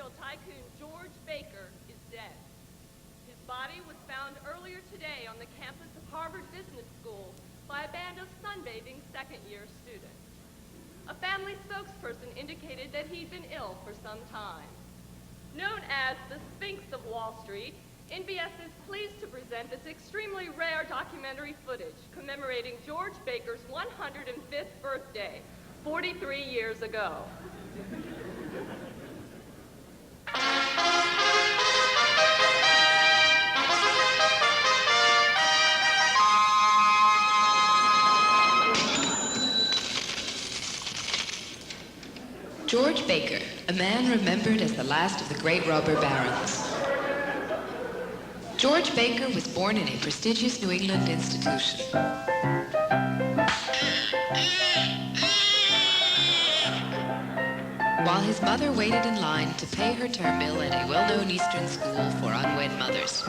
automobile tycoon George Baker is dead. His body was found earlier today on the campus of Harvard Business School by a band of sunbathing second-year students. A family spokesperson indicated that he'd been ill for some time. Known as the Sphinx of Wall Street, NBS is pleased to present this extremely rare documentary footage commemorating George Baker's 105th birthday, 43 years ago. George Baker, a man remembered as the last of the great robber barons. George Baker was born in a prestigious New England institution. While his mother waited in line to pay her term bill at a well-known Eastern school for unwed mothers.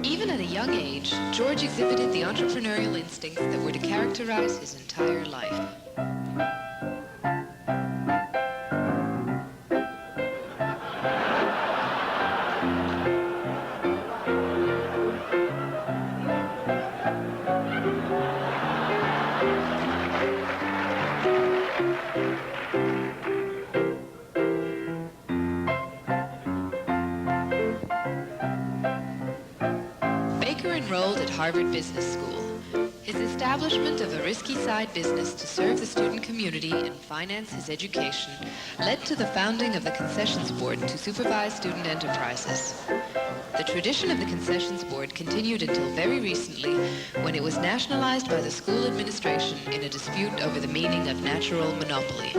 Even at a young age, George exhibited the entrepreneurial instincts that were to characterize his entire life. Enrolled at Harvard Business School. His establishment of a risky side business to serve the student community and finance his education led to the founding of the Concessions Board to supervise student enterprises. The tradition of the Concessions Board continued until very recently, when it was nationalized by the school administration in a dispute over the meaning of natural monopoly.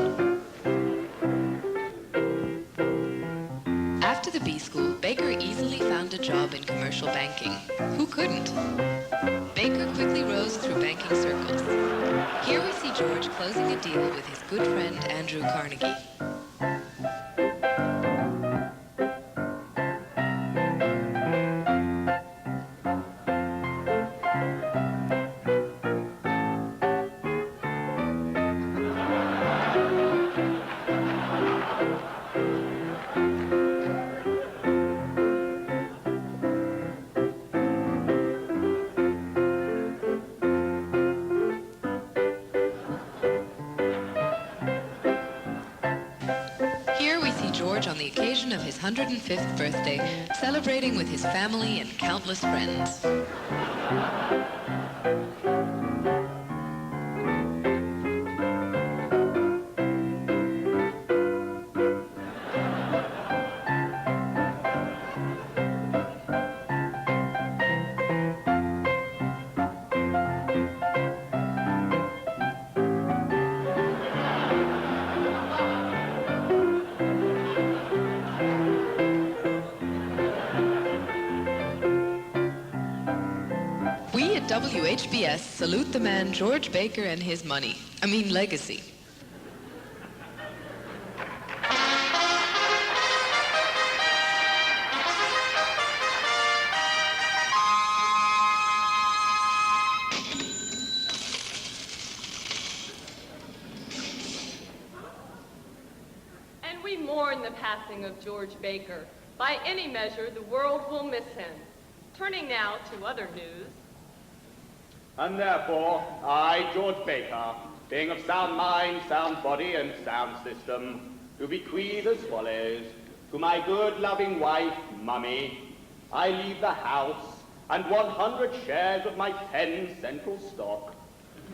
After the B School, Baker easily found a job in commercial banking. Who couldn't? Baker quickly rose through banking circles. Here we see George closing a deal with his good friend Andrew Carnegie. On the occasion of his 105th birthday, celebrating with his family and countless friends. WHBS salute the man George Baker and his money. Legacy. And we mourn the passing of George Baker. By any measure, the world will miss him. Turning now to other news. And therefore, I, George Baker, being of sound mind, sound body, and sound system, do bequeath as follows. To my good, loving wife, Mummy, I leave the house and 100 shares of my 10 Central stock.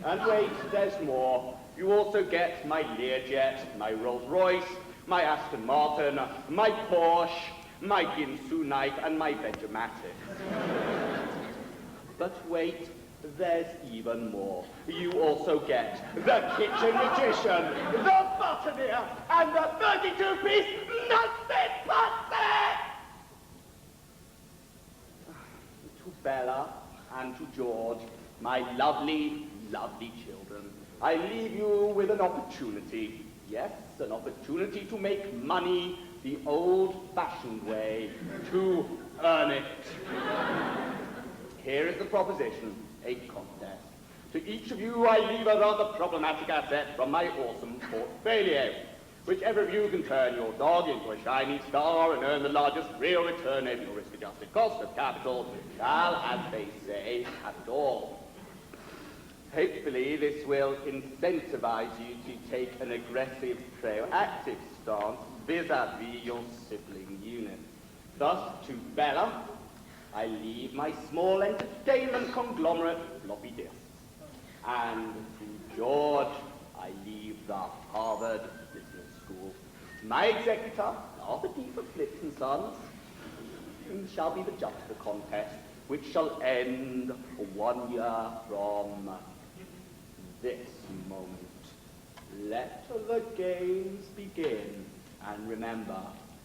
And wait, there's more. You also get my Learjet, my Rolls-Royce, my Aston Martin, my Porsche, my Ginsu knife, and my Vegematic. But wait. There's even more. You also get the Kitchen Magician, the Buccaneer, and the 32-piece Nutmeg Pussy! To Bella and to George, my lovely, lovely children, I leave you with an opportunity. Yes, an opportunity to make money the old-fashioned way, to earn it. Here is the proposition. A contest. To each of you, I leave a rather problematic asset from my awesome portfolio, Whichever of you can turn your dog into a shining star and earn the largest real return over your risk-adjusted cost of capital shall, as they say, have it all. Hopefully, this will incentivize you to take an aggressive, proactive stance vis-à-vis your sibling unit. Thus, to Bella, I leave my small entertainment conglomerate, floppy disks. And to George, I leave the Harvard Business School. My executor, Arthur D. for Flips and Sons, shall be the judge of the contest, which shall end 1 year from this moment. Let the games begin. And remember,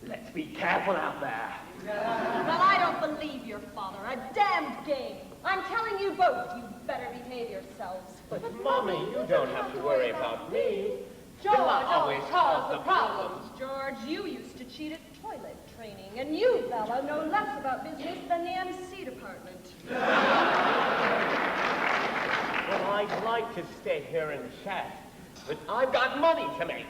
let's be careful out there. Well, I don't believe your father. A damned game. I'm telling you both, you better behave yourselves. But Mommy, you don't have to worry about me. George Bella always always caused the caused the problems. George, you used to cheat at toilet training, and you, Bella, know less about business than the MC department. Well, I'd like to stay here and chat, but I've got money to make.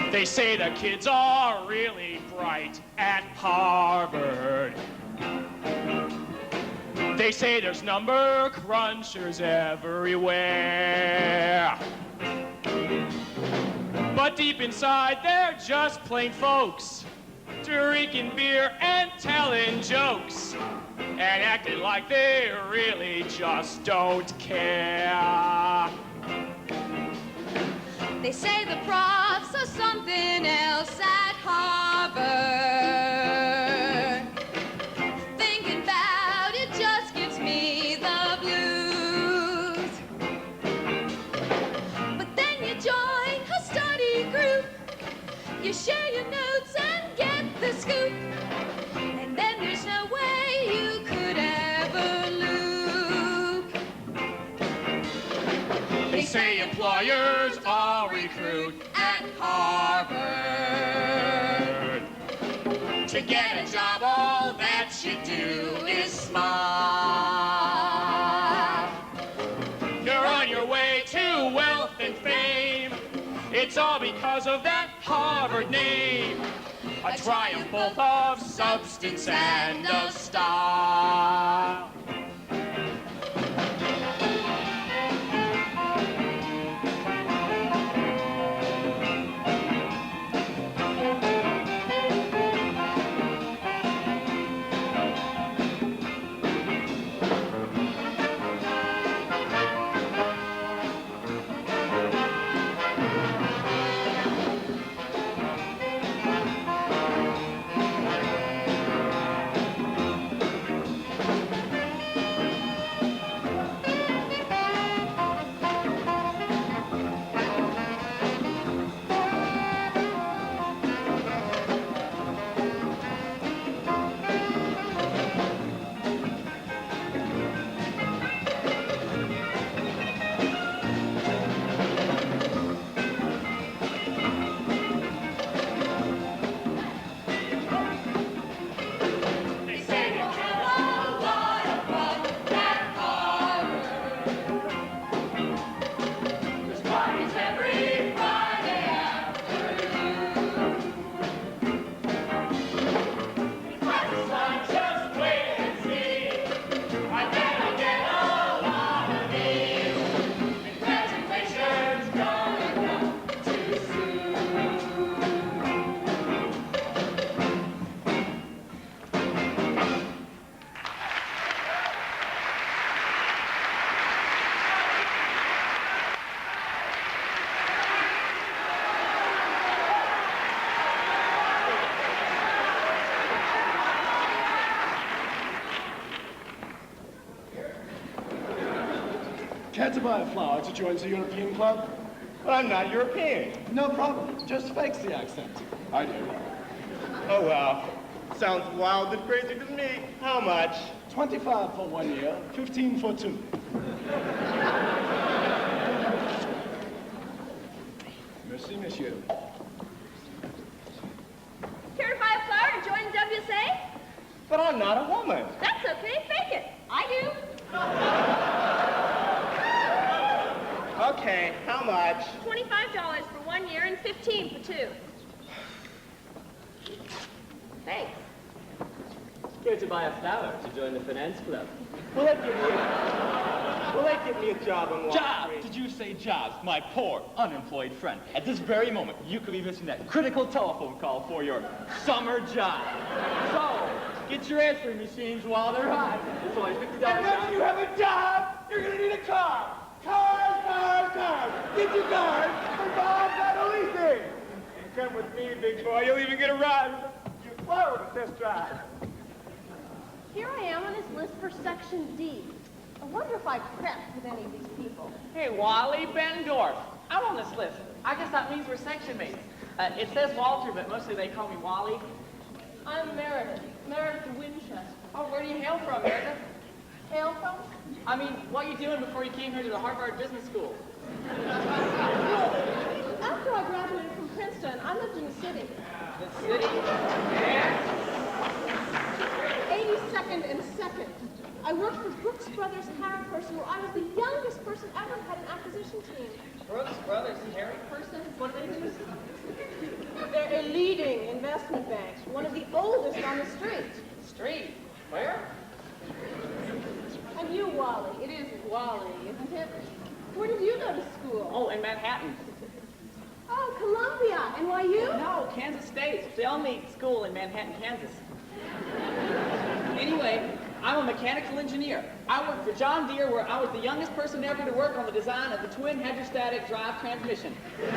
They say the kids are really bright at Harvard. They say there's number crunchers everywhere. But deep inside, they're just plain folks, drinking beer and telling jokes, and acting like they really just don't care. They say the profs are something else at Harvard. Thinking about it just gives me the blues. But then you join a study group, you share your notes and get the scoop, and then there's no way you could ever loop. They say employers all recruit at Harvard. To get a job, all that you do is smile. You're on your way to wealth and fame. It's all because of that Harvard name. A triumph both of substance and of style. Care to buy a flower to join the European Club? But I'm not European. No problem. Just fakes the accent. I do. Oh, well. Sounds wild and crazy to me. How much? 25 for 1 year, 15 for 2. Merci, monsieur. Care to buy a flower and join the WSA? But I'm not a woman. That's okay, fake it. I do. Okay, how much? $25 for 1 year and 15 for 2. Thanks. Care to buy a flower to join the finance club? Will that give me a job on Wall Job! Street? Did you say jobs? My poor, unemployed friend. At this very moment, you could be missing that critical telephone call for your summer job. So, get your answering machines while they're hot. It's only $50 And when you have a job, you're gonna need a car. Cars, cars, cars. Get your cars for Bob's Auto Leasing. And come with me, big boy. You'll even get a ride with your flower with this drive. Here I am on his list for Section D. I wonder if I prepped with any of these people. Hey, Wally Bendorf. I'm on this list. I guess that means we're section mates. It says Walter, but mostly they call me Wally. I'm Meredith. Meredith Winchester. Oh, where do you hail from, Meredith? Hail from? I mean, what are you doing before you came here to the Harvard Business School? Well, after I graduated from Princeton, I lived in the city. The city? 82nd and 2nd. I worked for Brooks Brothers Harrison, where I was the youngest person ever who had an acquisition team. Brooks Brothers, Harry Person? What do they do? They're a leading investment bank, one of the oldest on the street. Street? Where? And you, Wally. It is Wally, isn't it? Where did you go to school? Oh, in Manhattan. Oh, Columbia. NYU? No, Kansas State. It's the only school in Manhattan, Kansas. Anyway, I'm a mechanical engineer. I worked for John Deere, where I was the youngest person ever to work on the design of the twin hydrostatic drive transmission. Let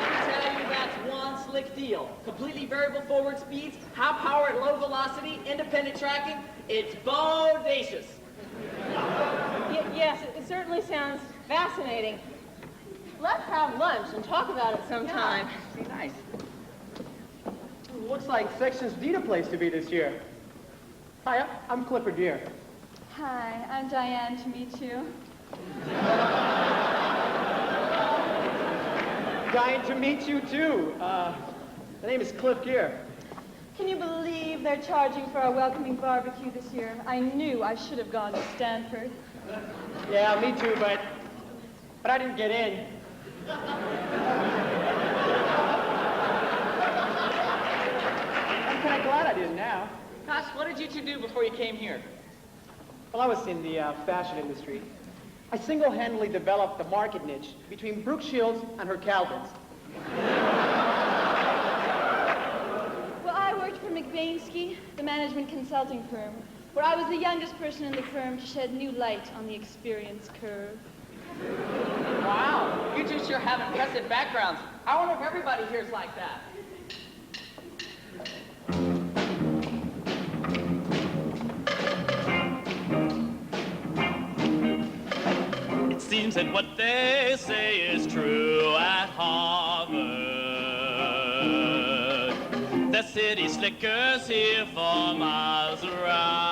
me tell you, that's one slick deal. Completely variable forward speeds, high power at low velocity, independent tracking. It's bodacious. Yes, it certainly sounds fascinating. Let's have lunch and talk about it sometime. Be nice. Looks like Sections D the place to be this year. Hi, I'm Clifford Deere. Hi, I'm Diane, to meet you. Dying to meet you, too. The name is Cliff Gear. Can you believe they're charging for our welcoming barbecue this year? I knew I should have gone to Stanford. Yeah, me too, but I didn't get in. I'm kind of glad I didn't now. Gosh, what did you two do before you came here? Well, I was in the fashion industry. I single-handedly developed the market niche between Brooke Shields and her Calvins. Well, I worked for McBainsky, the management consulting firm, where I was the youngest person in the firm to shed new light on the experience curve. Wow, you two sure have impressive backgrounds. I wonder if everybody here's like that. It seems that what they say is true at Harvard. The city slickers here for miles around.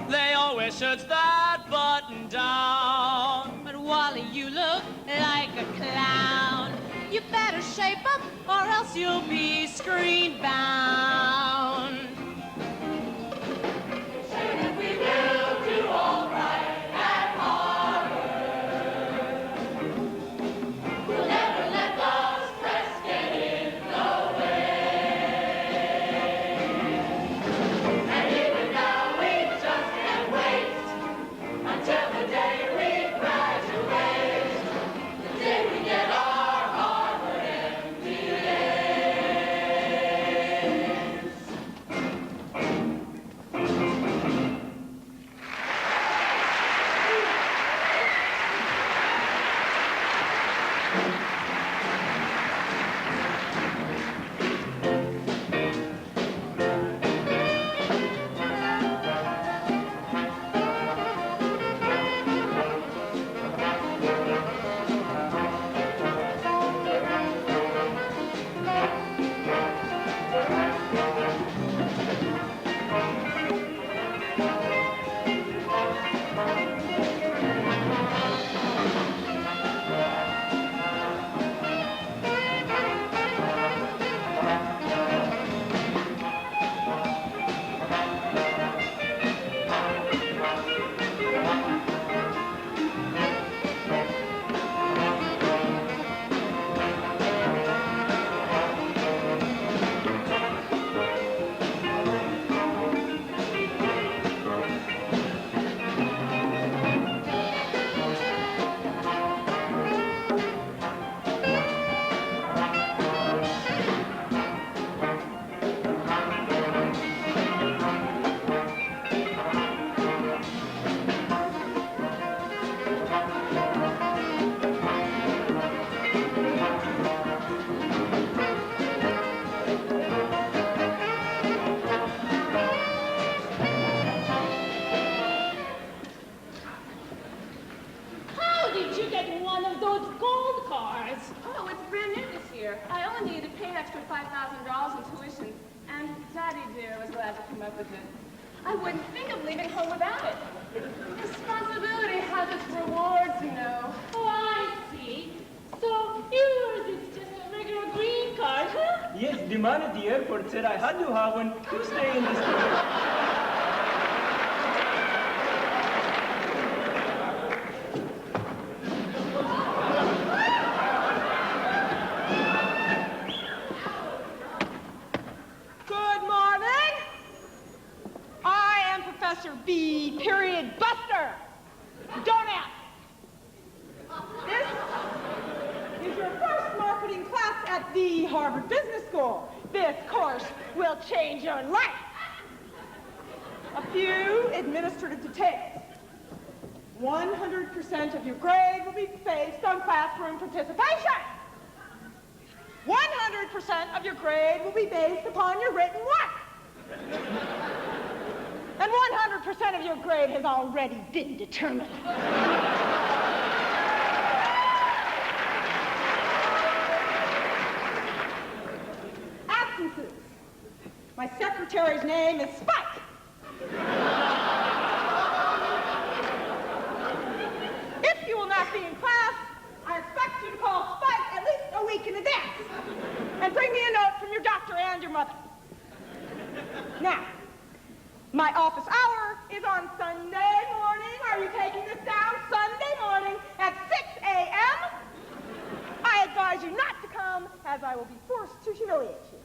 They all wear shirts that button down. But Wally, you look like a clown. You better shape up or else you'll be screen bound. those gold cars? Oh, it's brand new this year. I only needed to pay an extra $5,000 in tuition, and Daddy dear was glad to come up with it. I wouldn't think of leaving home without it. Responsibility has its rewards, you know. Oh, I see. So yours is just a regular green card, huh? Yes, the man at the airport said I had to have one to stay in this country. Professor B. Period Buster. Don't ask. This is your first marketing class at the Harvard Business School. This course will change your life. A few administrative details. 100% of your grade will be based on classroom participation. 100% of your grade will be based upon your written work. And 100% of your grade has already been determined. Absences. My secretary's name is Spike. If you will not be in class, I expect you to call Spike at least a week in advance. And bring me a note from your doctor and your mother. Now, my office hour is on Sunday morning. Are you taking this down? Sunday morning at 6 a.m. I advise you not to come, as I will be forced to humiliate you.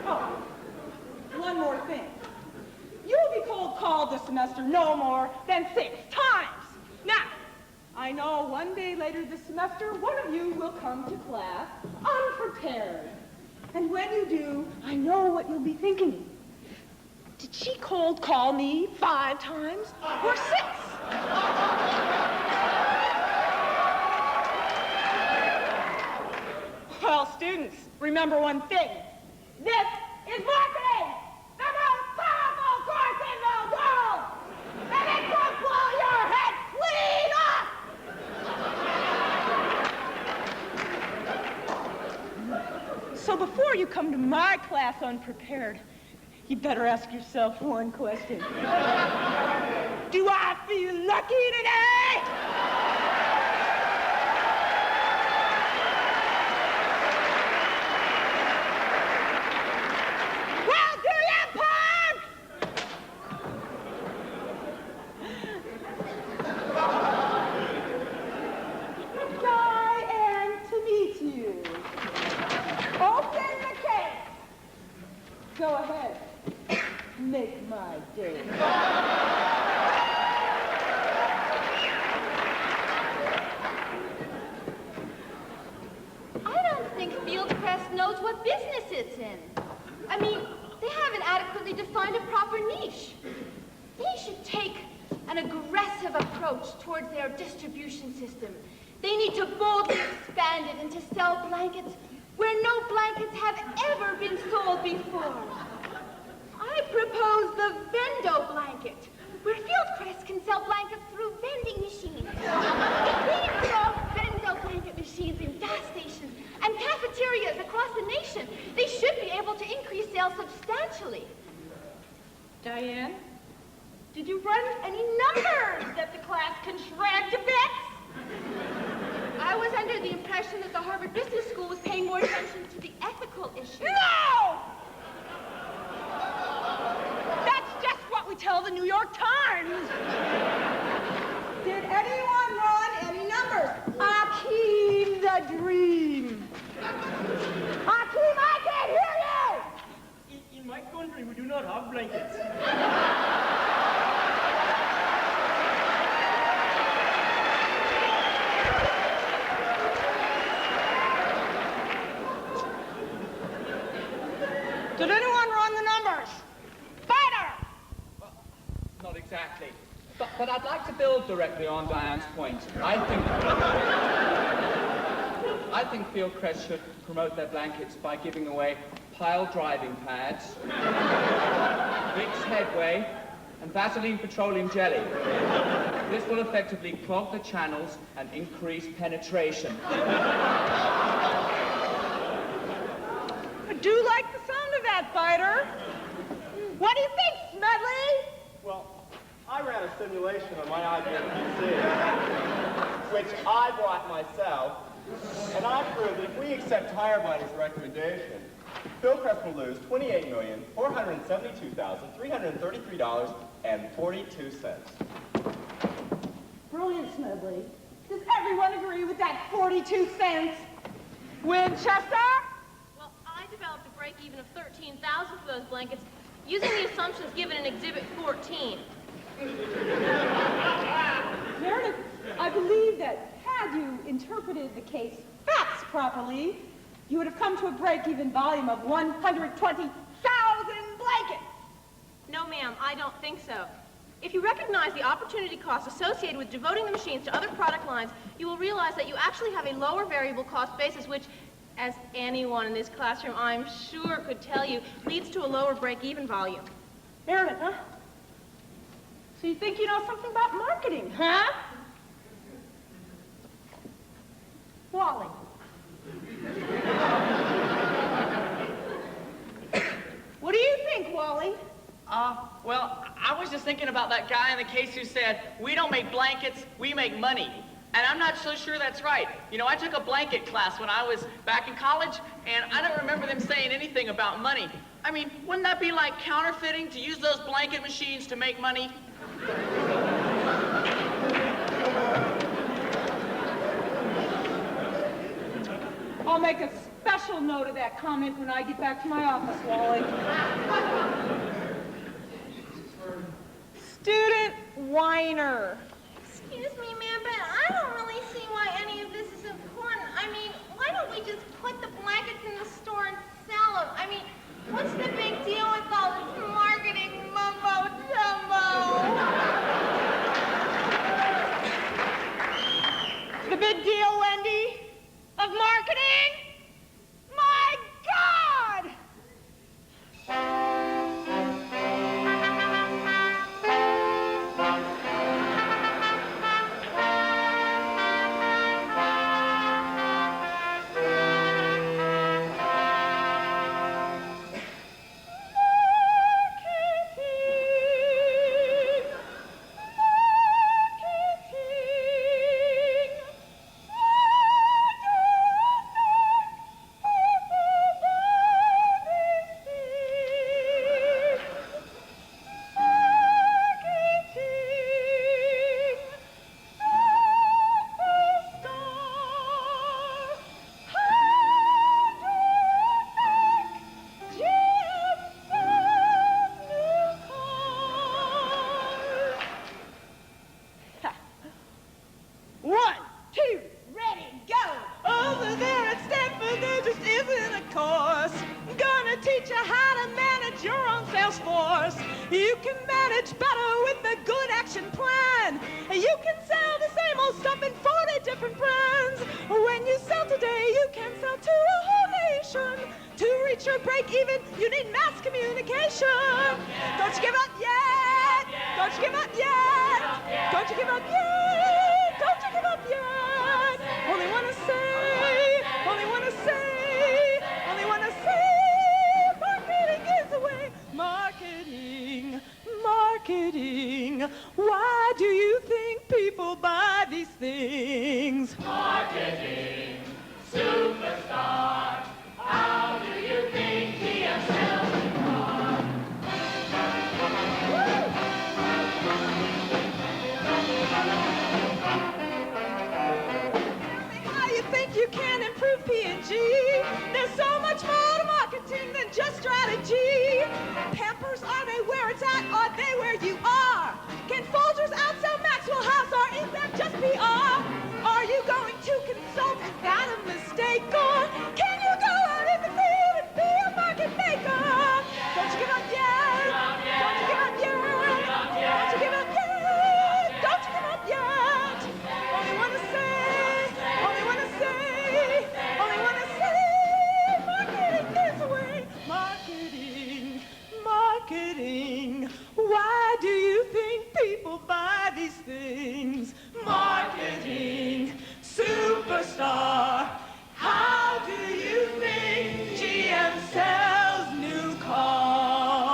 Oh, one more thing. You will be cold called this semester no more than 6 times. Now, I know one day later this semester, one of you will come to class unprepared. And when you do, I know what you'll be thinking. Did she cold call me 5 times or 6? Well, students, remember one thing. This is marketing, the most powerful course in the world. And it will blow your head clean off. So before you come to my class unprepared, you better ask yourself one question. Do I feel lucky today? Well, do you, punks? Diane, to meet you. Open the case. Go ahead. Make my day. I don't think Fieldcrest knows what business it's in. I mean, they haven't adequately defined a proper niche. They should take an aggressive approach towards their distribution system. They need to boldly expand it and to sell blankets where no blankets have ever been sold before. I propose the Vendo blanket, where Fieldcrest can sell blankets through vending machines. They install Vendo blanket machines in gas stations and cafeterias across the nation. They should be able to increase sales substantially. Diane, did you run any numbers that the class can drag to bits? I was under the impression that the Harvard Business School was paying more attention to the ethical issue. No! That's just what we tell the New York Times. Did anyone run any numbers? Akeem the Dream. Akeem, I can't hear you! In my country, we do not have blankets. Did anyone run the numbers? Fighter! Not exactly. But I'd like to build directly on Diane's point. I think Fieldcrest should promote their blankets by giving away pile driving pads, Vicks Headway, and Vaseline petroleum jelly. This will effectively clog the channels and increase penetration. I do like the sound of that, Biter. What do you think, Smedley? Well, I ran a simulation on my IBM PC, which I bought myself, and I proved that if we accept Tirebiting's recommendation, Philcrest will lose $28,472,333.42. Brilliant, Smedley. Does everyone agree with that 42 cents? Winchester? Well, I developed a break-even of $13,000 for those blankets using the assumptions given in Exhibit 14. Meredith, I believe that had you interpreted the case facts properly, you would have come to a break-even volume of 120,000 blankets. No, ma'am, I don't think so. If you recognize the opportunity cost associated with devoting the machines to other product lines, you will realize that you actually have a lower variable cost basis, which, as anyone in this classroom I'm sure could tell you, leads to a lower break-even volume. Meredith, huh? So you think you know something about marketing, huh? Wally. What do you think, Wally? Well, I was just thinking about that guy in the case who said, we don't make blankets, we make money. And I'm not so sure that's right. You know, I took a blanket class when I was back in college, and I don't remember them saying anything about money. I mean, wouldn't that be like counterfeiting to use those blanket machines to make money? I'll make a special note of that comment when I get back to my office, Wally. Student whiner. Excuse me, ma'am, but I don't really see why any of this is important. I mean, why don't we just put the blankets in the store and sell them? I mean, what's the big deal with all this marketing mumbo-jumbo? The big deal, Wendy, of marketing? My God! You can manage better with a good action plan. You can sell the same old stuff in 40 different brands. When you sell today, you can sell to a whole nation. To reach your break even, you need mass communication. Don't you give up yet. Don't you give up yet. Don't you give up yet. Don't you give up yet. Only wanna say, only wanna say, only wanna say, marketing is the way. Marketing, marketing. Why do you think people buy these things? Marketing, superstar. How do you think he sells the car? How do you think you can improve P&G? There's so much more to marketing than just strategy. Pampers, are they where it's at? Are they where you are? Can Folgers outsell Maxwell House, or is that just PR? Are you going to consult? Is that a mistake? Or can you go out in the field and be a market maker? Don't you give up yet. Don't you give up yet. Don't you give up yet. Don't you give up yet. Only wanna say, only wanna say, only wanna say, marketing is the way. Marketing, marketing. Why do you things, marketing superstar. How do you think GM sells new cars?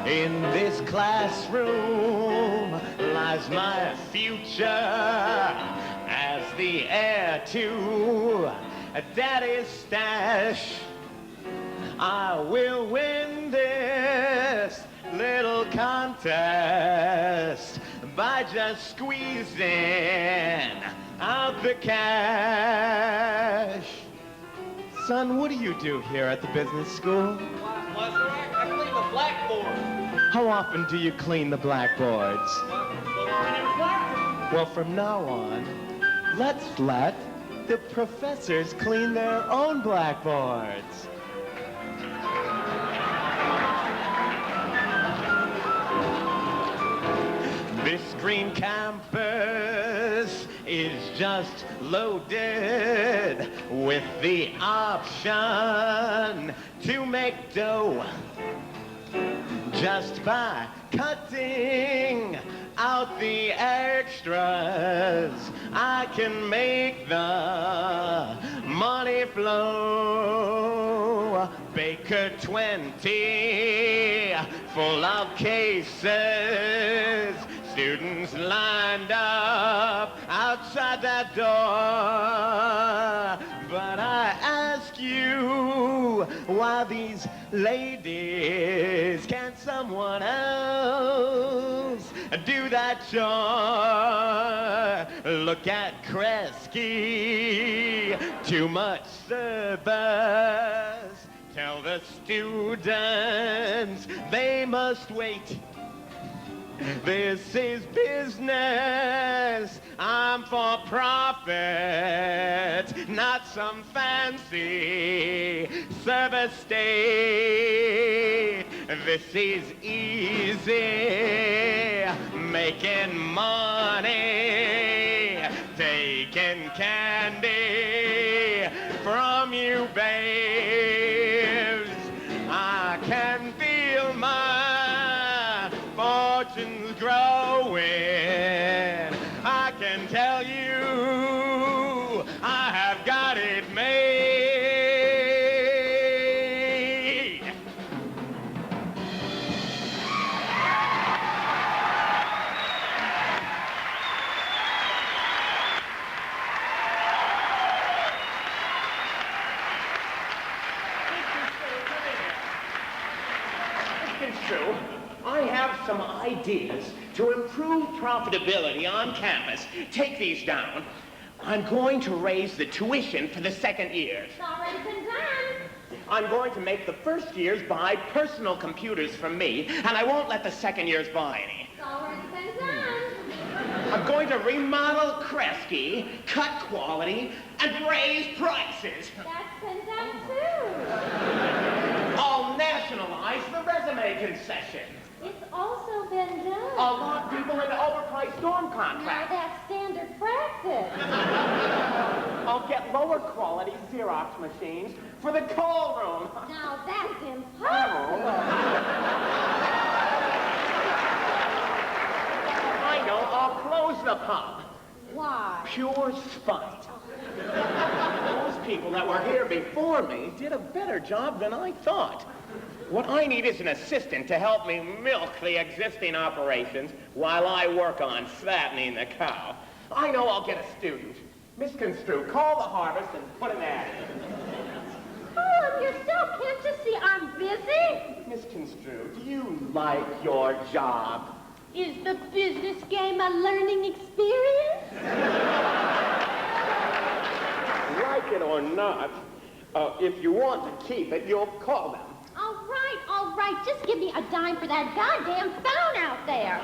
In this classroom lies my future as the heir to Daddy's stash. I will win this little contest by just squeezing out the cash. Son, what do you do here at the business school? Well, sir, I clean the blackboard. How often do you clean the blackboards? Well, from now on, let's let the professors clean their own blackboards. This green campus is just loaded with the option to make dough just by cutting out the extras. I can make the money flow. Baker 20, full of cases. Students lined up outside that door. But I ask you, why these ladies, can't someone else do that chore? Look at Kresge, too much service. Tell the students they must wait. This is business. I'm for profit, not some fancy service state. This is easy, making money, taking candy from you, babes. I can feel my fortunes growing. I can tell you I have got it made. It's true. I have some ideas to improve profitability on campus. Take these down. I'm going to raise the tuition for the second years. It's already been done. I'm going to make the first years buy personal computers from me, and I won't let the second years buy any. It's already been done. I'm going to remodel Kresge, cut quality, and raise prices. That's been done too. I'll nationalize the resume concession. It's also been done. I'll lock people into overpriced dorm Now contracts. that's standard practice. I'll get lower quality Xerox machines for the call room. Now that's impossible. I know, I'll close the pub. Why? Pure spite. Those people people that were here before me did a better job than I thought. What I need is an assistant to help me milk the existing operations while I work on fattening the cow. I know I'll get a student. Miss Construe, call the harvest and put an ad in. Oh, I'm yourself. Can't you see I'm busy? Miss Construe, do you like your job? Is the business game a learning experience? Like it or not, if you want to keep it, you'll call them. All right. Just give me a dime for that goddamn phone out there.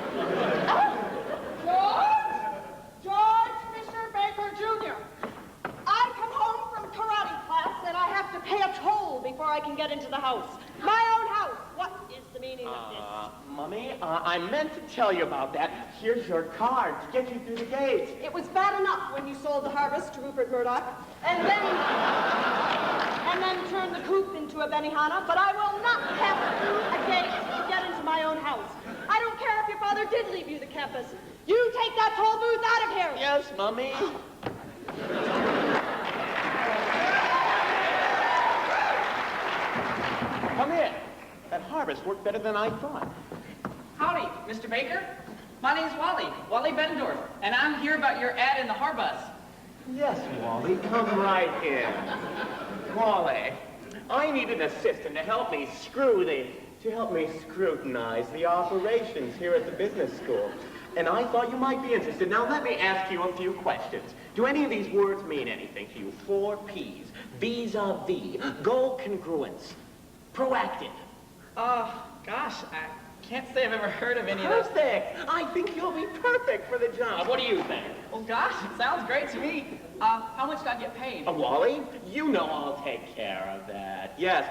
George Fisher Baker Jr. I come home from karate class and I have to pay a toll before I can get into the house. My own house. What is the meaning of this? Mummy, I meant to tell you about that. Here's your card to get you through the gate. It was bad enough when you sold the harvest to Rupert Murdoch, and then turned the coop into a Benihana, but I will not pass through a gate to get into my own house. I don't care if your father did leave you the campus. You take that toll booth out of here. Yes, Mummy. Come in. That harvest worked better than I thought. Howdy, Mr. Baker. My name's Wally Bendorf, and I'm here about your ad in the Harbus. Yes, Wally, come right in. Wally, I need an assistant to help me scrutinize the operations here at the business school. And I thought you might be interested. Now let me ask you a few questions. Do any of these words mean anything to you? 4 P's, vis-a-vis, goal congruence, proactive. Gosh, I can't say I've ever heard of any of those. Perfect! I think you'll be perfect for the job. What do you think? Well, gosh, it sounds great to me. How much do I get paid? Wally, you know I'll take care of that. Yes,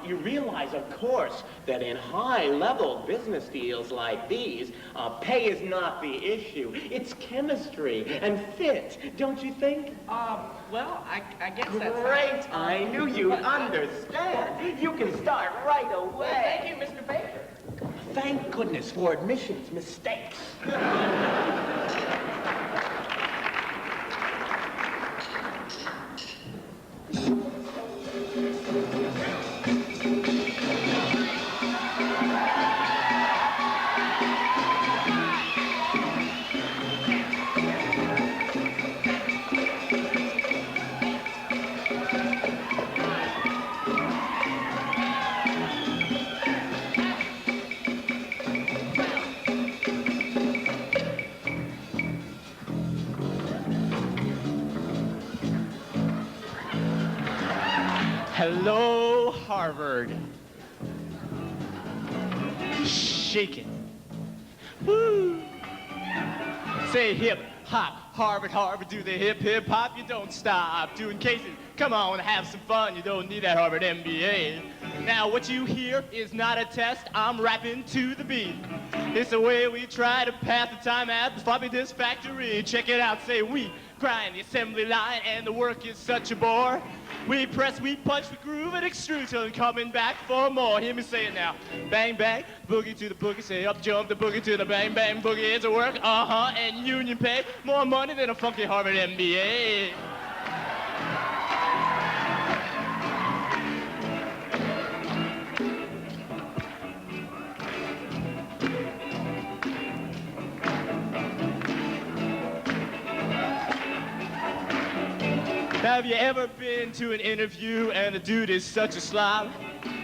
you realize, of course, that in high-level business deals like these, pay is not the issue. It's chemistry and fit, don't you think? Well, I guess that's... Great! I knew you'd understand. You can start right away. Well, thank you, Mr. Baker. Thank goodness for admissions mistakes. Hello, Harvard. Shake it. Woo! Say hip, hop, Harvard, Harvard, do the hip, hip, hop. You don't stop doing cases. Come on, have some fun. You don't need that Harvard MBA. Now, what you hear is not a test. I'm rapping to the beat. It's the way we try to pass the time at the floppy disk factory. Check it out, say we grind the assembly line, and the work is such a bore. We press, we punch, we groove, and extrude till I'm coming back for more. Hear me say it now. Bang, bang, boogie to the boogie, say up, jump the boogie to the bang, bang, boogie. It's a work, and union pay. More money than a funky Harvard MBA. Have you ever been to an interview and the dude is such a slob?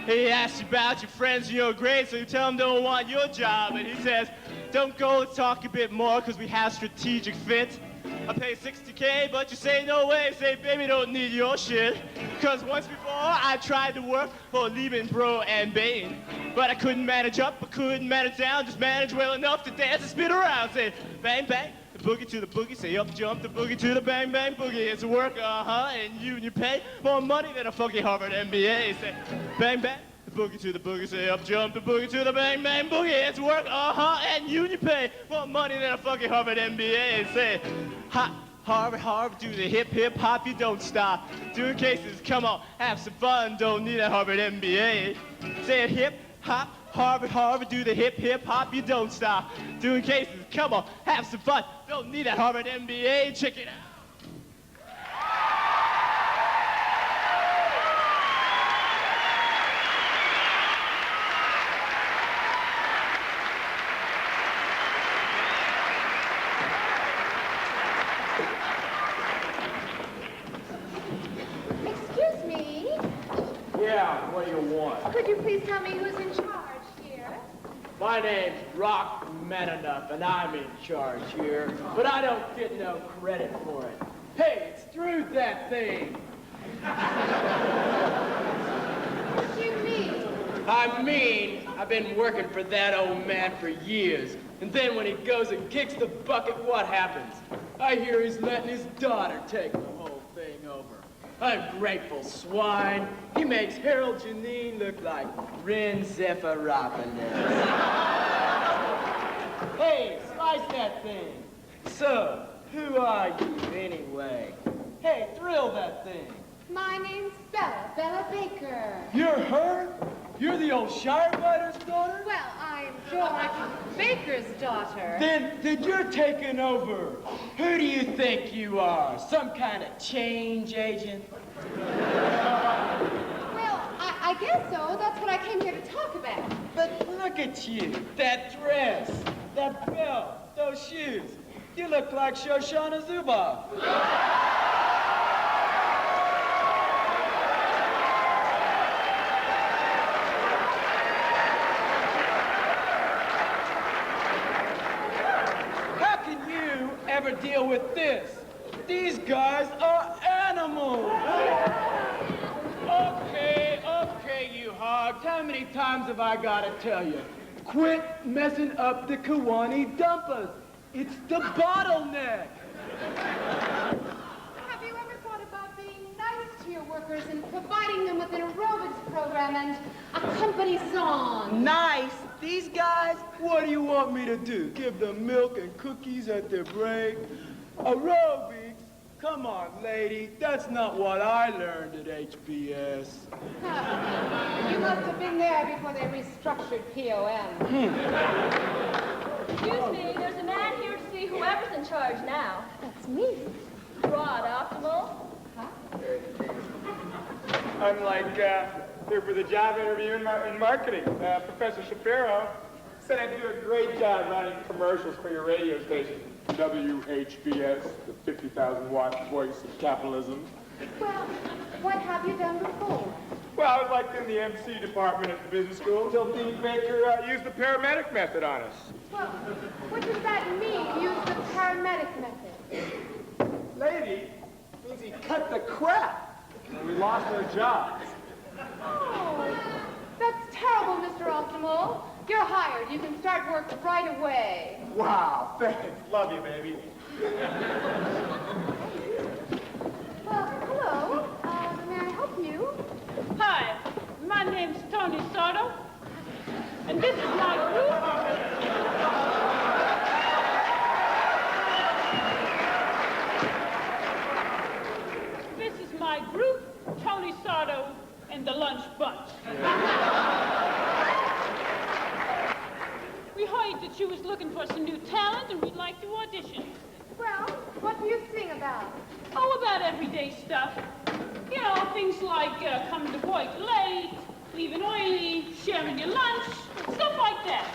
He asks you about your friends and your grades, so you tell him don't want your job. And he says, don't go, let's talk a bit more, because we have strategic fit. I pay $60K, but you say no way. Say, baby, don't need your shit. Because once before, I tried to work for Lehman, Bro, and Bain. But I couldn't manage up, I couldn't manage down, just manage well enough to dance and spin around. Say, bang, bang. The boogie to the boogie, say up, jump the boogie to the bang, bang, boogie. It's a work, and you pay more money than a funky Harvard MBA. Say, bang, bang, the boogie to the boogie, say up, jump the boogie to the bang, bang, boogie. It's work, and you pay more money than a funky Harvard MBA. Say, hop, Harvard, Harvard, do the hip, hip, hop, you don't stop. Doing cases, come on, have some fun, don't need a Harvard MBA. Say it hip, hop, Harvard, Harvard, do the hip, hip, hop, you don't stop. Doing cases, come on, have some fun. Don't need a Harvard MBA, check it out. Could you please tell me who's in charge here? My name's Rock Mananough, and I'm in charge here, but I don't get no credit for it. Hey, it's through that thing. What do you mean? I mean, I've been working for that old man for years, and then when he goes and kicks the bucket, what happens? I hear he's letting his daughter take the whole thing over. Ungrateful swine. He makes Harold Janine look like Ren Zephyropoulos. Hey, slice that thing. So, who are you anyway? Hey, thrill that thing. My name's Bella Baker. You're her? You're the old Shirebider's daughter? Well, I'm George Baker's daughter. Then you're taking over. Who do you think you are? Some kind of change agent? Well, I guess so. That's what I came here to talk about. But look at you. That dress, that belt, those shoes. You look like Shoshana Zuboff. Ever deal with this? These guys are animals. Okay, you hogs. How many times have I got to tell you? Quit messing up the Kiwani Dumpers. It's the bottleneck. Have you ever thought about being nice to your workers and providing them with an aerobics program and a company song? Nice? These guys? What do you want me to do? Give them milk and cookies at their break? Aerobics? Come on, lady. That's not what I learned at HBS. You must have been there before they restructured POM. Excuse me, there's a man here to see whoever's in charge now. That's me. Rod Optimal. Huh? I'm like here for the job interview in marketing. Professor Shapiro said I'd do a great job running commercials for your radio station. WHBS, the 50,000-watt voice of capitalism. Well, what have you done before? Well, I was like in the MC department at the business school until Dean Baker used the paramedic method on us. Well, what does that mean, use the paramedic method? Lady, means he cut the crap. And we lost our jobs. Oh, that's terrible, Mr. Optimal. You're hired. You can start work right away. Wow, thanks. Love you, baby. Well, hello. May I help you? Hi, my name's Tony Soto, and this is my group. This is my group, Tony Soto and the Lunch Bunch. We heard that you was looking for some new talent, and we'd like to audition. Well, what do you sing about? Oh, about everyday stuff. You know, things like coming to work late, leaving early, sharing your lunch, stuff like that.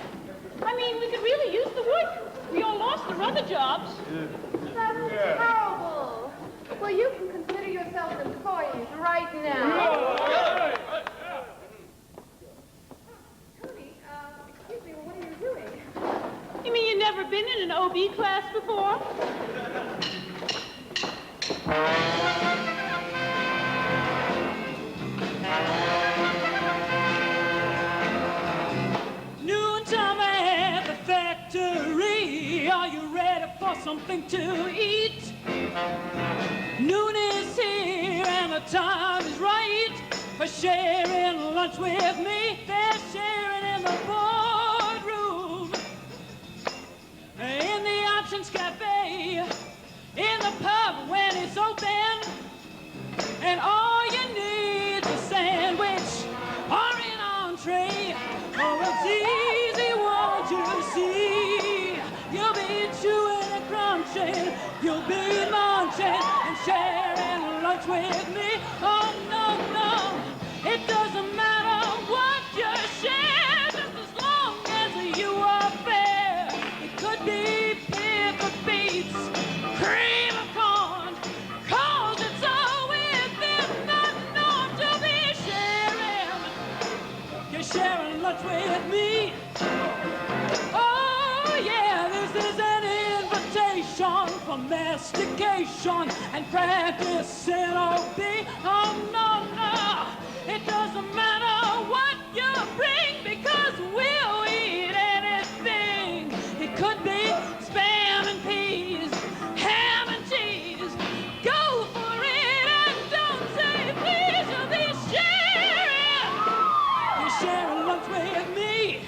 I mean, we could really use the work. We all lost our other jobs. That's terrible. Well, you can consider yourselves employees right now. Tony, excuse me, what are you doing? You mean you've never been in an OB class before? Noontime at the factory. Are you ready for something to eat? Noon is here and the time is right for sharing lunch with me. They're sharing in the boardroom, in the Options Cafe, in the pub when it's open, and all you need is a sandwich or an entree. Oh, it's easy, won't you see? You'll be chewing and crunching, you'll be munching and sharing lunch with me. Oh, no, no, it doesn't matter what you share, just as long as you are fair. It could be pepper beets, cream of corn, 'cause it's all within the norm to be sharing be sharing lunch with me. Oh yeah, this is an invitation for mastication and practice NOB. Oh no, no, it doesn't matter what you bring because we'll eat anything. It could be spam and peas, ham and cheese. Go for it and don't say please. You'll be sharing. You're sharing lunch with me.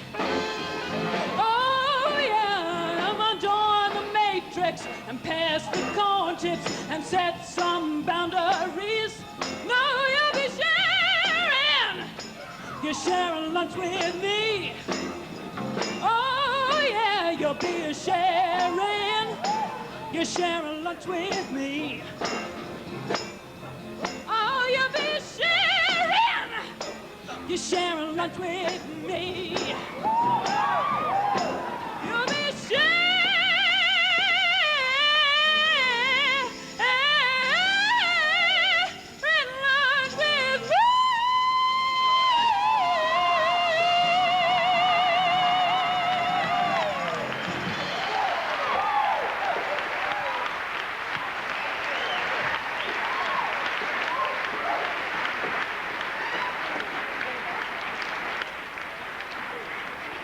Oh yeah, I'm gonna join the matrix and pass the corn chips and set some boundaries. No, you'll be sharing. You're sharing lunch with me. Oh yeah, you'll be sharing. You're sharing lunch with me. Oh, you'll be sharing. You're sharing lunch with me. You'll be sharing lunch with me.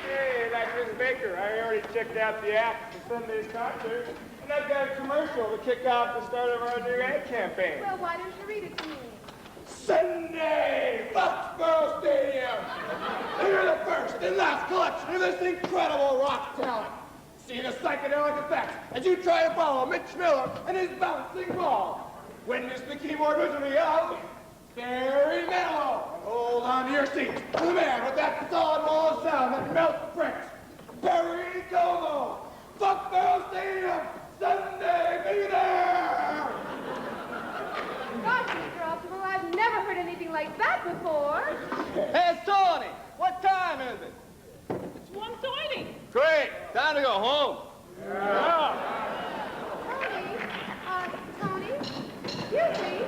Hey, that's Miss Baker. I already checked out the act for Sunday's concert, and I've got a commercial to kick off the start of our new ad campaign. Well, why don't you read it to me? Sunday, Foxborough Stadium. Hear the first and last collection of this incredible rock talent. See the psychedelic effects as you try to follow Mitch Miller and his bouncing ball. Witness the keyboard wizardry of Barry Manilow. And hold on to your seat for the man with that solid wall of sound that melts bricks. Barry Como. Foxborough Stadium, Sunday, be there! Gosh, Mr. Altimer, I've never heard anything like that before. Hey, Tony, what time is it? It's 1:30. Great, time to go home. Yeah. Tony, excuse me.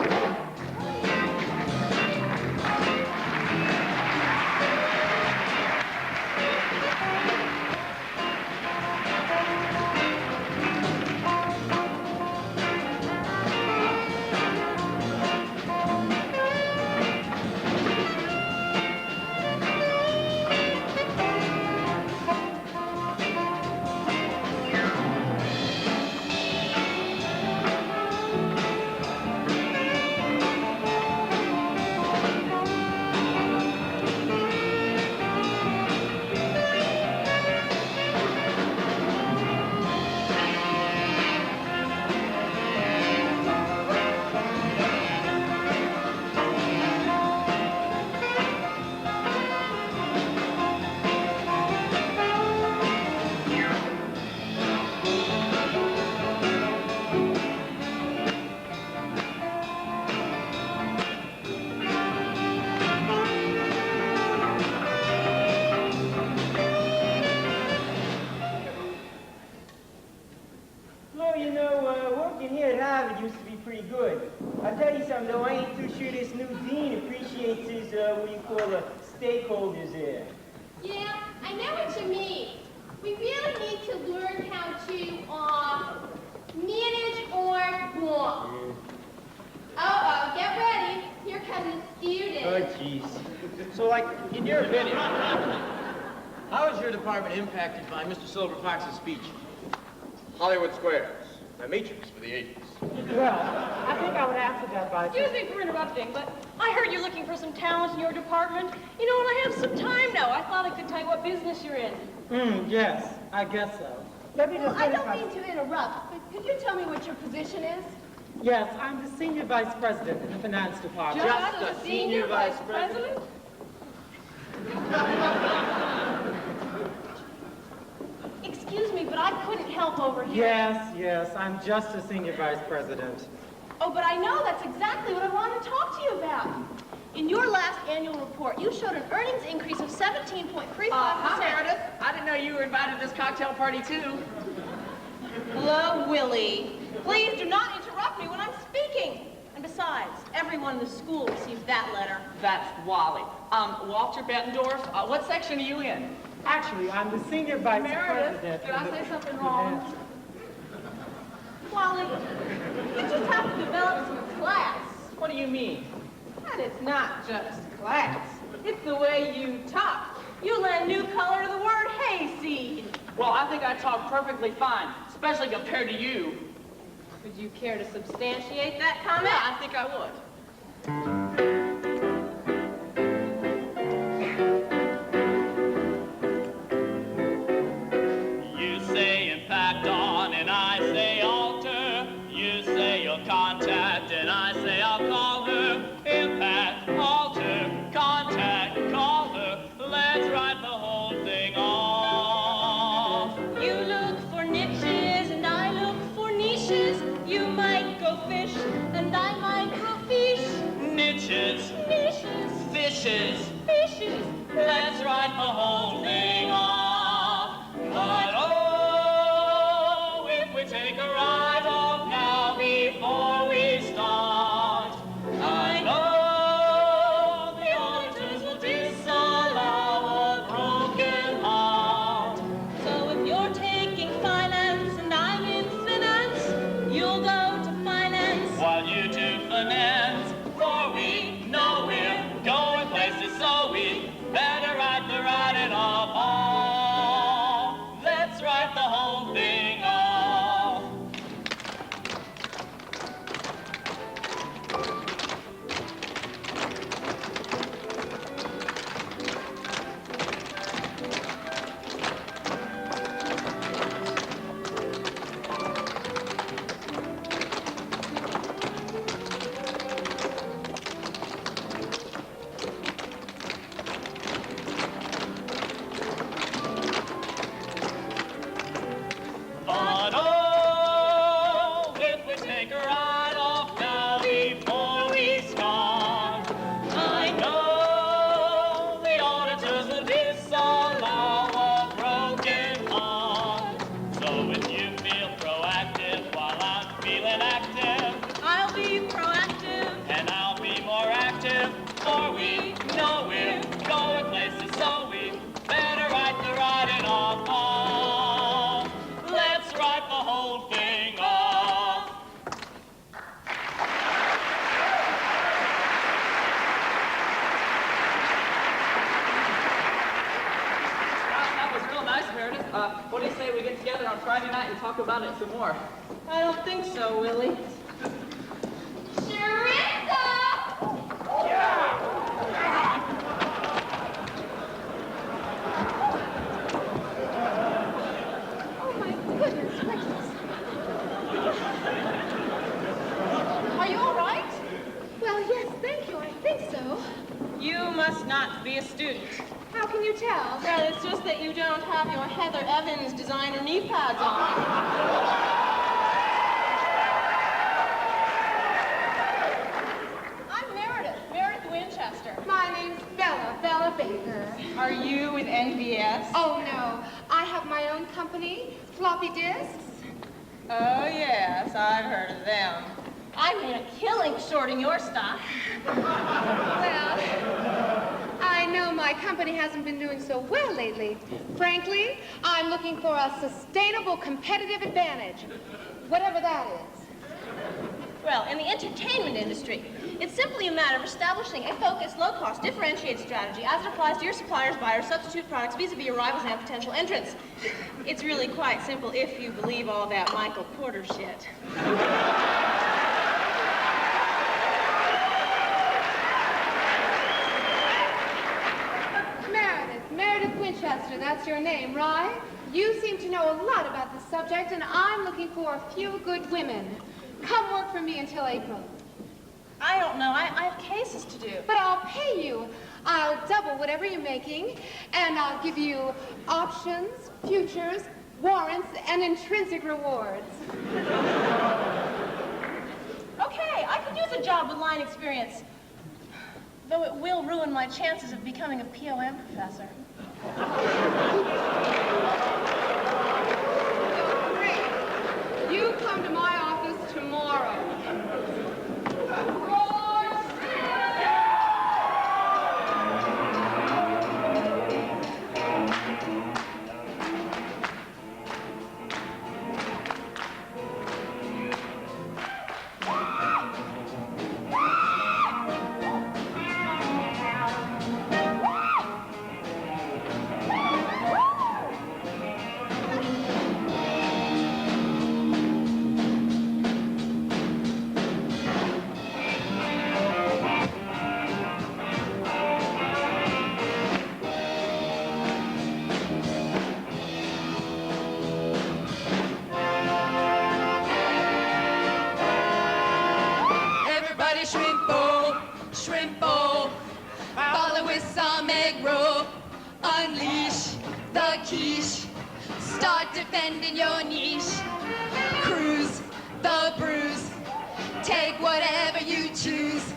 Well, you know, working here at Harvard used to be pretty good. I'll tell you something, though, I ain't too sure this new dean appreciates his, what do you call stakeholders there. Yeah, I know what you mean. We really need to learn how to, manage or walk. Uh-oh, get ready. Here comes the student. Oh, jeez. So, like, in your opinion, how is your department impacted by Mr. Silver Fox's speech? Hollywood Squares, a matrix for the ages. Well, I think I would answer that by Excuse me for interrupting, but I heard you're looking for some talent in your department. You know, and I have some time now. I thought I could tell you what business you're in. Yes, I guess so. Well, I don't mean to interrupt, but could you tell me what your position is? Yes, I'm the senior vice president in the finance department. Just a senior vice president? Excuse me, but I couldn't help over here. Yes, I'm just a senior vice president. Oh, but I know that's exactly what I wanted to talk to you about. In your last annual report, you showed an earnings increase of 17.35%. Hi, Meredith. I didn't know you were invited to this cocktail party, too. Hello, Willie. Please do not interrupt me when I'm speaking. And besides, everyone in the school received that letter. That's Wally. Walter Bettendorf, what section are you in? Actually, I'm the senior vice Meredith, president. did I say something wrong? Wally, you just have to develop some class. What do you mean? And it's not just class. It's the way you talk. You lend new color to the word hayseed. Well, I think I talk perfectly fine, especially compared to you. Would you care to substantiate that comment? Yeah, I think I would. You say impact on, and I say alter. You say you'll contact, and I say I'll call her. Impact, alter, contact, call her. Let's write the whole thing off. You look for niches and I look for niches. You might go fish and I might go fish. Niches, Fishes, fishes. fishes. Let's write the whole thing off. But oh, if we take a ride off now before we start, I know the auditors will disallow a broken heart. So if you're taking finance and I'm in finance, you'll go to finance. While you do finance, for we know we're going places, so we better write the writing off. Oh, let's write the whole thing off. But oh, if we take a ride off now before we start, I know the auditors will disallow a broken heart. So if you feel proactive while I'm feeling active, I'll be proactive. and I'll be more active, for we know we're going places, so we better write the writing off. Oh, let's write the whole thing off. That was real nice, Meredith. What do you say we get together on Friday night and talk about it some more? I don't think so, Willie. Oh, my goodness gracious. Are you all right? Well, yes, thank you. I think so. You must not be a student. How can you tell? Well, it's just that you don't have your Heather Evans designer knee pads on. I'm Meredith, Meredith Winchester. My name's Bella Baker. Are you with NVS? Oh, no. I have my own company, Floppy Disks. Oh, yes, I've heard of them. I made a killing shorting your stock. Well, I know my company hasn't been doing so well lately. Frankly, I'm looking for a sustainable competitive advantage, whatever that is. Well, in the entertainment industry, it's simply a matter of establishing a focused, low-cost, differentiated strategy as it applies to your suppliers, buyers, substitute products, vis-a-vis your rivals and potential entrants. It's really quite simple if you believe all that Michael Porter shit. Meredith Winchester, that's your name, right? You seem to know a lot about this subject, and I'm looking for a few good women. Come work for me until April. I don't know. I have cases to do. But I'll pay you. I'll double whatever you're making, and I'll give you options, futures, warrants, and intrinsic rewards. Okay, I could use a job with line experience, though it will ruin my chances of becoming a POM professor. Great. You come to my office tomorrow. Start defending your niche. Cruise the bruise. Take whatever you choose.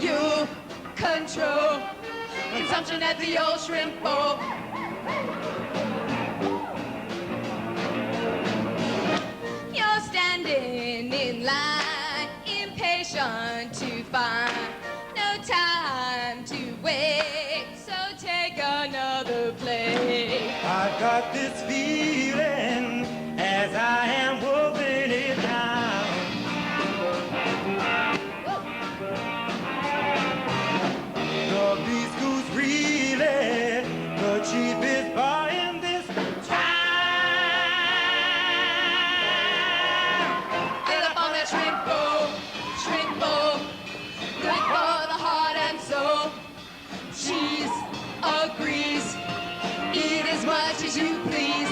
You control consumption at the old shrimp bowl. You're standing in line, impatient to find. No time to wait, so take another plate. I've got this feeling as I am wolfing it down. The beast goes really the cheapest bar in this town. Fill up on that shrimp bowl, good for the heart and soul. Cheese agrees, eat as much as you please.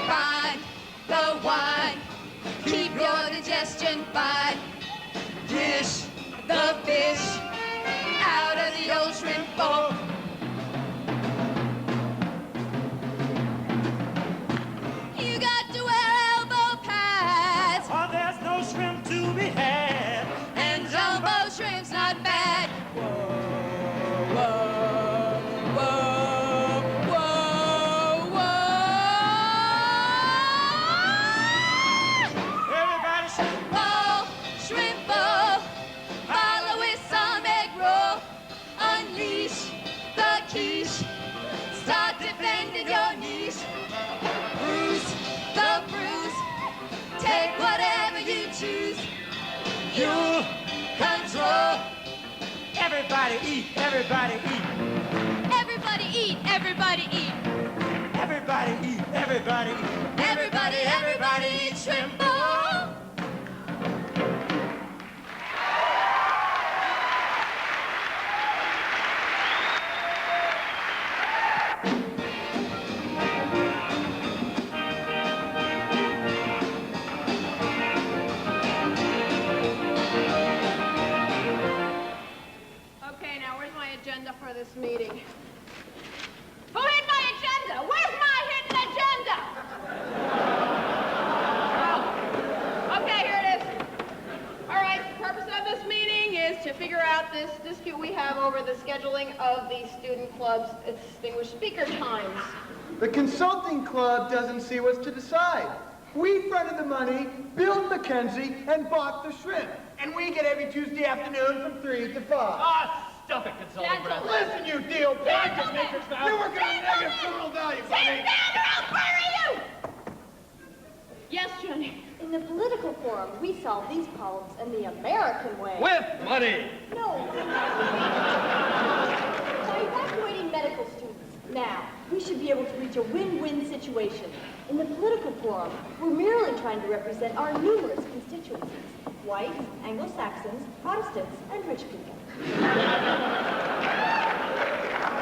Find the wine, keep your digestion fine. Dish the fish out of the old shrimp bowl. You got to wear elbow pads, or there's no shrimp to be had. and jumbo shrimp's not bad. Whoa, whoa, whoa, whoa. Everybody Shrimp bowl, follow with some egg roll. Unleash the quiche, start defending your niche. Bruise the bruise, take whatever you choose. You control. Everybody eat, everybody eat. Everybody eat, everybody eat. Everybody eat, everybody eat. Everybody eat shrimp bowl. Okay, now where's my agenda for this meeting? Who hid my agenda? Where's my hidden agenda? Oh. Okay, here it is. All right, the purpose of this meeting is to figure out this dispute we have over the scheduling of the student club's distinguished speaker times. The consulting club doesn't see what's to decide. We fronted the money, billed Mackenzie, and bought the shrimp. And we get every Tuesday afternoon from 3 to 5. Ah, stuff it, consulting brother. Listen, you deal package makers now. You're working on negative criminal value, buddy. Sit down or I'll bury you! Yes, Johnny. In the political forum, we solve these problems in the American way. With money. No. By evacuating medical students. Now, we should be able to reach a win-win situation. In the political forum, we're merely trying to represent our numerous constituencies. Whites, Anglo-Saxons, Protestants, and rich people.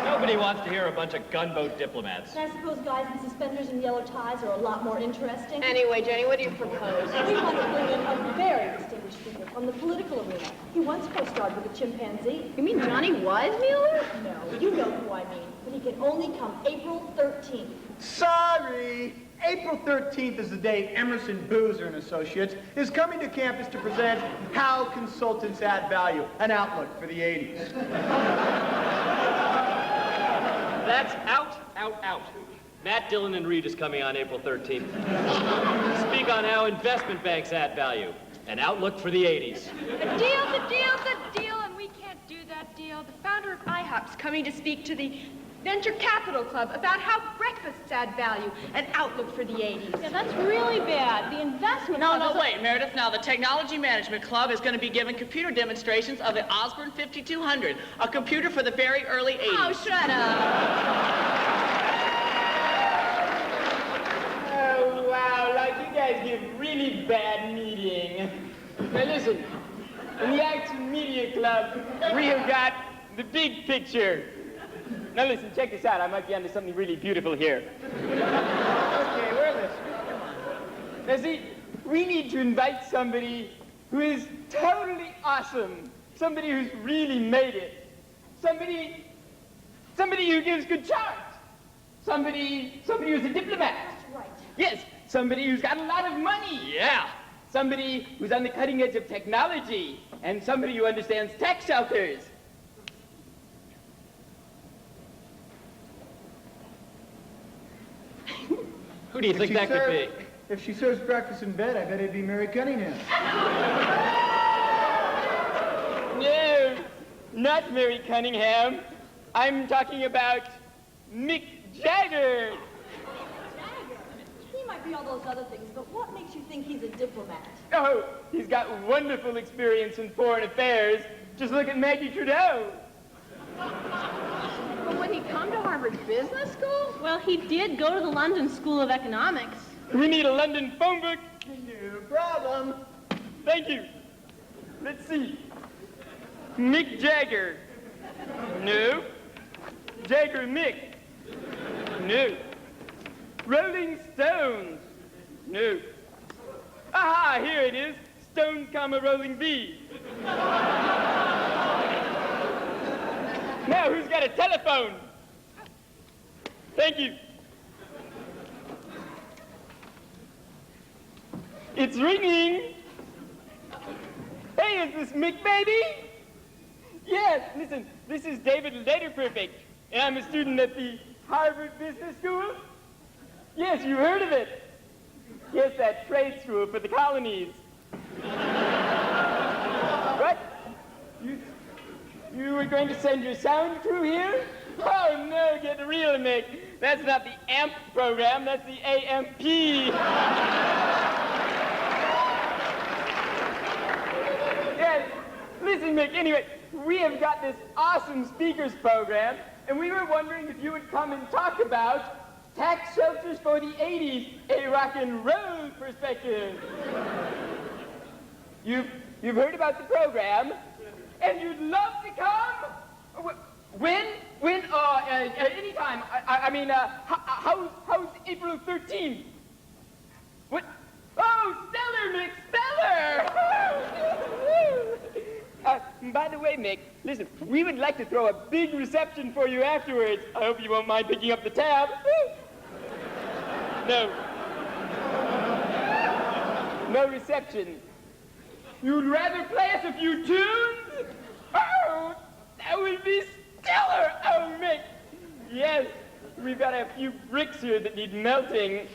Nobody wants to hear a bunch of gunboat diplomats. And I suppose guys in suspenders and yellow ties are a lot more interesting. Anyway, Jenny, what do you propose? We want to bring in a very distinguished figure from the political arena. He once co-starred with a chimpanzee. You mean Johnny Weissmuller? No, you know who I mean. But he can only come April 13th. Sorry. April 13th is the day Emerson Boozer and Associates is coming to campus to present How Consultants Add Value, an outlook for the 80s. That's out. Matt Dillon and Reed is coming on April 13th. Speak on how investment banks add value. An outlook for the 80s. The deal, and we can't do that deal. The founder of IHOP's coming to speak to the Venture Capital Club about how breakfasts add value, an outlook for the 80s. Yeah, that's really bad. The investment club No, is a- wait, Meredith. Now, the Technology Management Club is going to be giving computer demonstrations of the Osborne 5200, a computer for the very early 80s. Oh, shut up. Oh, wow, like you guys give really bad meeting. Now listen, in the Action Media Club, we have got the big picture. Now listen, check this out. I might be onto something really beautiful here. Okay, where is this? Now see, we need to invite somebody who is totally awesome. Somebody who's really made it. Somebody who gives good charts. Somebody who's a diplomat. That's right. Yes, somebody who's got a lot of money. Yeah. Somebody who's on the cutting edge of technology. And somebody who understands tax shelters. Who do you think that could be? If she serves breakfast in bed, I bet it'd be Mary Cunningham. No, not Mary Cunningham. I'm talking about Mick Jagger. Jagger? He might be all those other things, but what makes you think he's a diplomat? Oh, he's got wonderful experience in foreign affairs. Just look at Maggie Trudeau. But would he come to Harvard Business School? Well, he did go to the London School of Economics. We need a London phone book. No problem. Thank you. Let's see. Mick Jagger. No. Jagger Mick. No. Rolling Stones. No. Aha, here it is. Stones, comma, Rolling B. Now, who's got a telephone? Thank you. It's ringing. Hey, is this Mick, baby? Yes, listen, this is David Letterperfect, and I'm a student at the Harvard Business School. Yes, you heard of it. Yes, that trade school for the colonies. What? You were going to send your sound crew here? Oh, no, get real, Mick. That's not the AMP program, that's the AMP. Yes, listen, Mick, anyway, we have got this awesome speakers program, and we were wondering if you would come and talk about tax shelters for the 80s, a rock and roll perspective. You've heard about the program, and you'd love to come? When? Anytime. How's April 13th? What? Oh, stellar, Mick, stellar! By the way, Mick, listen, we would like to throw a big reception for you afterwards. I hope you won't mind picking up the tab. No. No reception. You'd rather play us a few tunes? Oh, that would be stellar! Oh, Mick. Yes, we've got a few bricks here that need melting.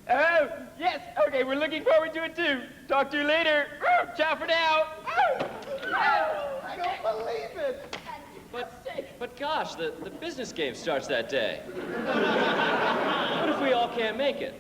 Oh, yes, okay, we're looking forward to it too. Talk to you later. Ciao for now. I don't believe it. But gosh, the business game starts that day. What if we all can't make it?